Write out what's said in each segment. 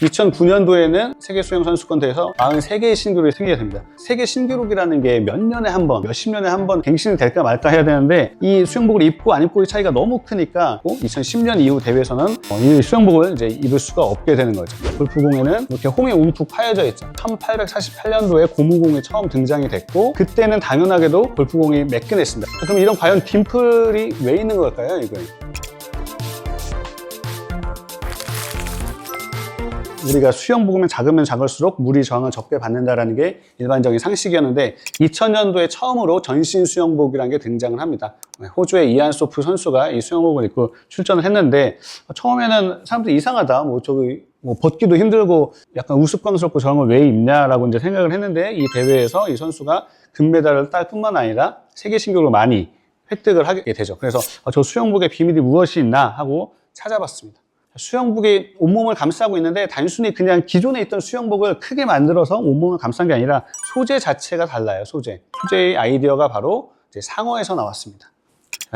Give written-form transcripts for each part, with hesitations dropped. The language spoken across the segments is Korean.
2009년도에는 세계 수영 선수권 대회에서 43개의 신기록이 생기게 됩니다. 세계 신기록이라는 게 몇 년에 한 번, 몇십 년에 한 번 갱신이 될까 말까 해야 되는데 이 수영복을 입고 안 입고의 차이가 너무 크니까 2010년 이후 대회에서는 이 수영복을 이제 입을 수가 없게 되는 거죠. 골프공에는 이렇게 홈이 움푹 파여져 있죠. 1848년도에 고무공이 처음 등장이 됐고 그때는 당연하게도 골프공이 매끈했습니다. 그럼 이런 과연 딤플이 왜 있는 걸까요, 이거? 우리가 수영복이면 작으면 작을수록 물이 저항을 적게 받는다는 게 일반적인 상식이었는데 2000년도에 처음으로 전신 수영복이라는 게 등장을 합니다. 호주의 이안 소프 선수가 이 수영복을 입고 출전을 했는데 처음에는 사람들이 이상하다, 벗기도 힘들고 약간 우스꽝스럽고 저런 걸 왜 입냐라고 이제 생각을 했는데 이 대회에서 이 선수가 금메달을 딸 뿐만 아니라 세계 신기록을 많이 획득을 하게 되죠. 그래서 저 수영복의 비밀이 무엇이 있나 하고 찾아봤습니다. 수영복이 온몸을 감싸고 있는데 단순히 그냥 기존에 있던 수영복을 크게 만들어서 온몸을 감싼 게 아니라 소재 자체가 달라요. 소재의 아이디어가 바로 이제 상어에서 나왔습니다.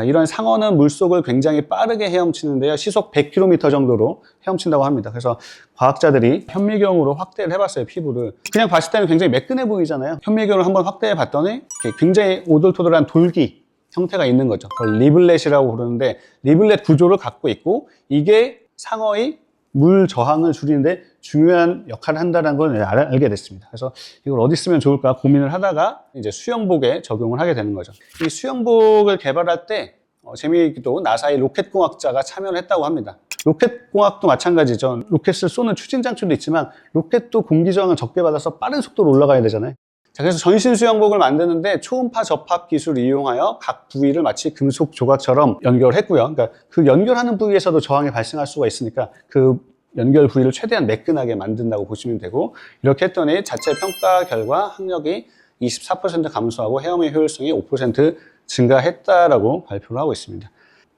이런 상어는 물속을 굉장히 빠르게 헤엄치는데요. 시속 100km 정도로 헤엄친다고 합니다. 그래서 과학자들이 현미경으로 확대를 해봤어요, 피부를. 그냥 봤을 때는 굉장히 매끈해 보이잖아요. 현미경을 한번 확대해 봤더니 굉장히 오돌토돌한 돌기 형태가 있는 거죠. 그걸 리블렛이라고 부르는데 리블렛 구조를 갖고 있고 이게 상어의 물 저항을 줄이는데 중요한 역할을 한다는 걸 알게 됐습니다. 그래서 이걸 어디 쓰면 좋을까 고민을 하다가 이제 수영복에 적용을 하게 되는 거죠. 이 수영복을 개발할 때 재미있게도 나사의 로켓공학자가 참여를 했다고 합니다. 로켓공학도 마찬가지죠. 로켓을 쏘는 추진 장치도 있지만 로켓도 공기 저항을 적게 받아서 빠른 속도로 올라가야 되잖아요. 자, 그래서 전신 수영복을 만드는데 초음파 접합 기술을 이용하여 각 부위를 마치 금속 조각처럼 연결했고요. 그러니까 그 연결하는 부위에서도 저항이 발생할 수가 있으니까 그 연결 부위를 최대한 매끈하게 만든다고 보시면 되고 이렇게 했더니 자체 평가 결과 항력이 24% 감소하고 헤엄의 효율성이 5% 증가했다라고 발표를 하고 있습니다.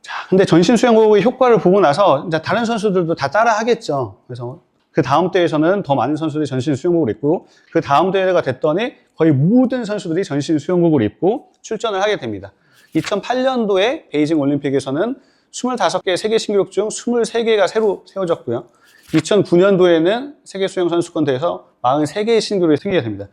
자, 근데 전신 수영복의 효과를 보고 나서 이제 다른 선수들도 다 따라 하겠죠. 그래서 그 다음 대회에서는 더 많은 선수들이 전신 수영복을 입고 그 다음 대회가 됐더니 거의 모든 선수들이 전신 수영복을 입고 출전을 하게 됩니다. 2008년도에 베이징 올림픽에서는 25개의 세계 신기록 중 23개가 새로 세워졌고요. 2009년도에는 세계 수영 선수권 대회에서 43개의 신기록이 생기게 됩니다.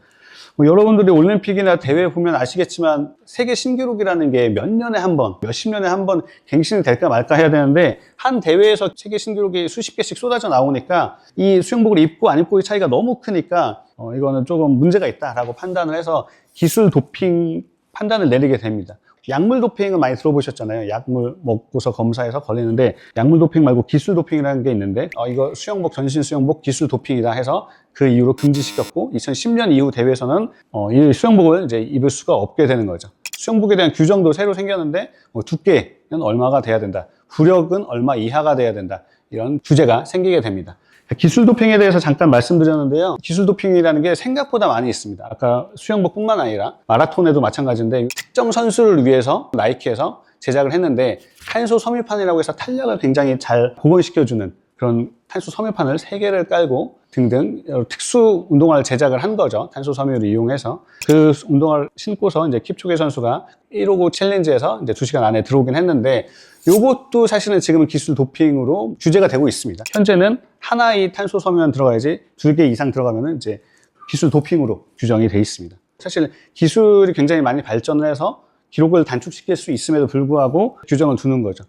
여러분들이 올림픽이나 대회 보면 아시겠지만 세계 신기록이라는 게 몇 년에 한 번, 몇십 년에 한 번 갱신이 될까 말까 해야 되는데 한 대회에서 세계 신기록이 수십 개씩 쏟아져 나오니까 이 수영복을 입고 안 입고의 차이가 너무 크니까 이거는 조금 문제가 있다라고 판단을 해서 기술 도핑 판단을 내리게 됩니다. 약물 도핑은 많이 들어보셨잖아요. 약물 먹고서 검사해서 걸리는데 약물 도핑 말고 기술 도핑이라는 게 있는데 이거 수영복, 전신 수영복 기술 도핑이다 해서 그 이후로 금지시켰고 2010년 이후 대회에서는 이 수영복을 이제 입을 수가 없게 되는 거죠. 수영복에 대한 규정도 새로 생겼는데 두께는 얼마가 돼야 된다. 부력은 얼마 이하가 돼야 된다. 이런 규제가 생기게 됩니다. 기술 도핑에 대해서 잠깐 말씀드렸는데요. 기술 도핑이라는 게 생각보다 많이 있습니다. 아까 수영복뿐만 아니라 마라톤에도 마찬가지인데 특정 선수를 위해서 나이키에서 제작을 했는데 탄소 섬유판이라고 해서 탄력을 굉장히 잘 복원시켜주는 그런 탄소 섬유판을 3개를 깔고 등등 특수 운동화를 제작을 한 거죠. 탄소 섬유를 이용해서 그 운동화를 신고서 이제 킵초게 선수가 159 챌린지에서 이제 2시간 안에 들어오긴 했는데 이것도 사실은 지금은 기술 도핑으로 규제가 되고 있습니다. 현재는 하나의 탄소 섬유만 들어가야지 2개 이상 들어가면은 이제 기술 도핑으로 규정이 돼 있습니다. 사실 기술이 굉장히 많이 발전을 해서 기록을 단축시킬 수 있음에도 불구하고 규정을 두는 거죠.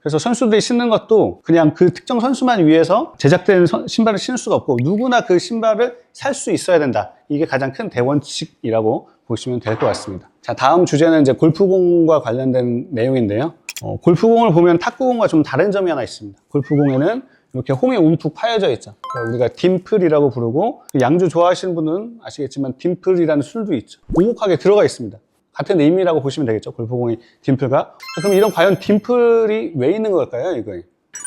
그래서 선수들이 신는 것도 그냥 그 특정 선수만 위해서 제작된 신발을 신을 수가 없고 누구나 그 신발을 살 수 있어야 된다. 이게 가장 큰 대원칙이라고 보시면 될 것 같습니다. 자, 다음 주제는 이제 골프공과 관련된 내용인데요. 골프공을 보면 탁구공과 좀 다른 점이 하나 있습니다. 골프공에는 이렇게 홈이 움푹 파여져 있죠. 우리가 딤플이라고 부르고 양주 좋아하시는 분은 아시겠지만 딤플이라는 술도 있죠. 오목하게 들어가 있습니다. 같은 의미라고 보시면 되겠죠. 골프공의 딤플과. 그럼 이런 과연 딤플이 왜 있는 걸까요? 이거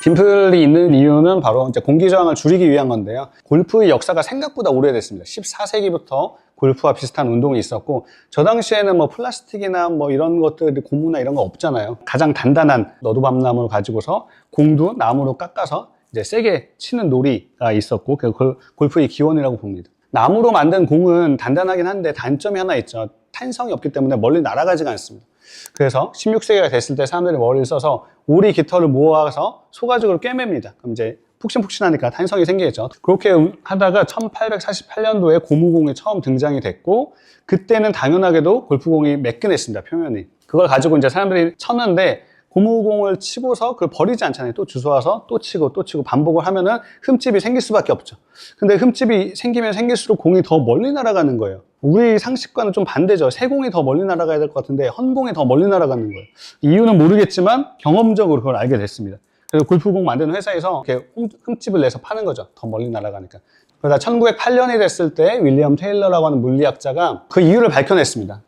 딤플이 있는 이유는 바로 이제 공기 저항을 줄이기 위한 건데요. 골프의 역사가 생각보다 오래됐습니다. 14세기부터 골프와 비슷한 운동이 있었고 저 당시에는 뭐 플라스틱이나 뭐 이런 것들 고무나 이런 거 없잖아요. 가장 단단한 너도밤나무를 가지고서 공도 나무로 깎아서 이제 세게 치는 놀이가 있었고 그걸 골프의 기원이라고 봅니다. 나무로 만든 공은 단단하긴 한데 단점이 하나 있죠. 탄성이 없기 때문에 멀리 날아가지가 않습니다. 그래서 16세기가 됐을 때 사람들이 머리를 써서 오리 깃털을 모아서 소가죽으로 꿰맵니다. 그럼 이제 푹신푹신하니까 탄성이 생기겠죠. 그렇게 하다가 1848년도에 고무공이 처음 등장이 됐고, 그때는 당연하게도 골프공이 매끈했습니다, 표면이. 그걸 가지고 이제 사람들이 쳤는데, 고무공을 치고서 그걸 버리지 않잖아요. 또 주워와서 또 치고 반복을 하면은 흠집이 생길 수밖에 없죠. 근데 흠집이 생기면 생길수록 공이 더 멀리 날아가는 거예요. 우리 상식과는 좀 반대죠. 새 공이 더 멀리 날아가야 될 것 같은데 헌공이 더 멀리 날아가는 거예요. 이유는 모르겠지만 경험적으로 그걸 알게 됐습니다. 그래서 골프공 만드는 회사에서 이렇게 흠집을 내서 파는 거죠. 더 멀리 날아가니까. 그러다 1908년이 됐을 때 윌리엄 테일러라고 하는 물리학자가 그 이유를 밝혀냈습니다.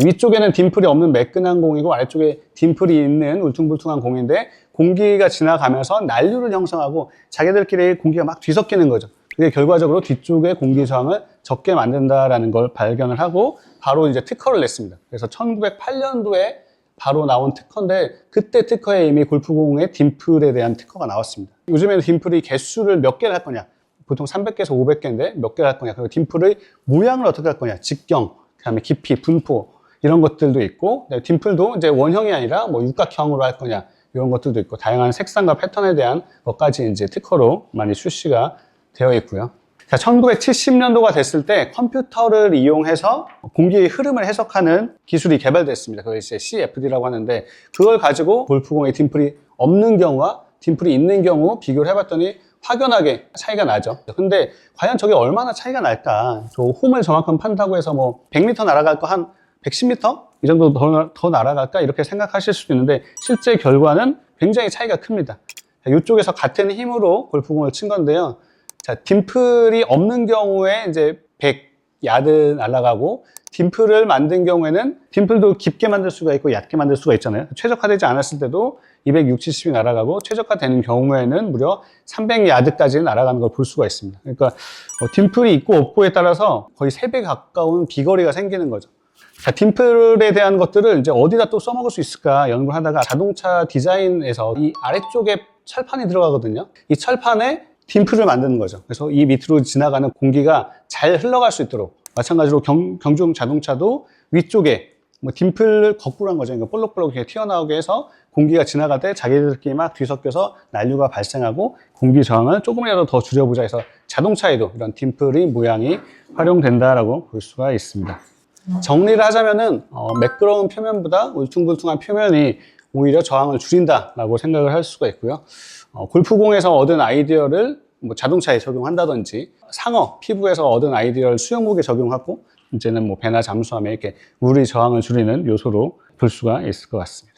위쪽에는 딤플이 없는 매끈한 공이고 아래쪽에 딤플이 있는 울퉁불퉁한 공인데 공기가 지나가면서 난류를 형성하고 자기들끼리 공기가 막 뒤섞이는 거죠. 그게 결과적으로 뒤쪽에 공기 저항을 적게 만든다라는 걸 발견을 하고 바로 이제 특허를 냈습니다. 그래서 1908년도에 바로 나온 특허인데 그때 특허에 이미 골프공의 딤플에 대한 특허가 나왔습니다. 요즘에는 딤플이 개수를 몇 개를 할 거냐, 보통 300개에서 500개인데 몇 개를 할 거냐, 그리고 딤플의 모양을 어떻게 할 거냐, 직경, 그다음에 깊이, 분포 이런 것들도 있고, 딤플도 이제 원형이 아니라 뭐 육각형으로 할 거냐 이런 것들도 있고, 다양한 색상과 패턴에 대한 것까지 이제 특허로 많이 출시가 되어 있고요. 자, 1970년도가 됐을 때 컴퓨터를 이용해서 공기의 흐름을 해석하는 기술이 개발됐습니다. 그걸 이제 CFD라고 하는데, 그걸 가지고 골프공의 딤플이 없는 경우와 딤플이 있는 경우 비교를 해봤더니 확연하게 차이가 나죠. 근데 과연 저게 얼마나 차이가 날까? 저 홈을 저만큼 판다고 해서 뭐 100m 날아갈 거 한 110m? 이 정도 더 날아갈까? 이렇게 생각하실 수도 있는데 실제 결과는 굉장히 차이가 큽니다. 자, 이쪽에서 같은 힘으로 골프공을 친 건데요. 자, 딤플이 없는 경우에 이제 100야드 날아가고, 딤플을 만든 경우에는 딤플도 깊게 만들 수가 있고 얕게 만들 수가 있잖아요. 최적화되지 않았을 때도 260, 70이 날아가고, 최적화되는 경우에는 무려 300야드까지 날아가는 걸 볼 수가 있습니다. 그러니까 딤플이 있고 없고에 따라서 거의 3배 가까운 비거리가 생기는 거죠. 자, 딤플에 대한 것들을 이제 어디다 또 써먹을 수 있을까 연구를 하다가 자동차 디자인에서 이 아래쪽에 철판이 들어가거든요. 이 철판에 딤플을 만드는 거죠. 그래서 이 밑으로 지나가는 공기가 잘 흘러갈 수 있도록, 마찬가지로 경주용 자동차도 위쪽에 뭐 딤플을 거꾸로 한 거죠. 그러니까 볼록볼록 이렇게 튀어나오게 해서 공기가 지나갈 때 자기들끼리 막 뒤섞여서 난류가 발생하고 공기 저항을 조금이라도 더 줄여보자 해서 자동차에도 이런 딤플의 모양이 활용된다라고 볼 수가 있습니다. 정리를 하자면은 매끄러운 표면보다 울퉁불퉁한 표면이 오히려 저항을 줄인다라고 생각을 할 수가 있고요. 골프공에서 얻은 아이디어를 뭐 자동차에 적용한다든지, 상어, 피부에서 얻은 아이디어를 수영복에 적용하고, 이제는 뭐 배나 잠수함에 이렇게 물의 저항을 줄이는 요소로 볼 수가 있을 것 같습니다.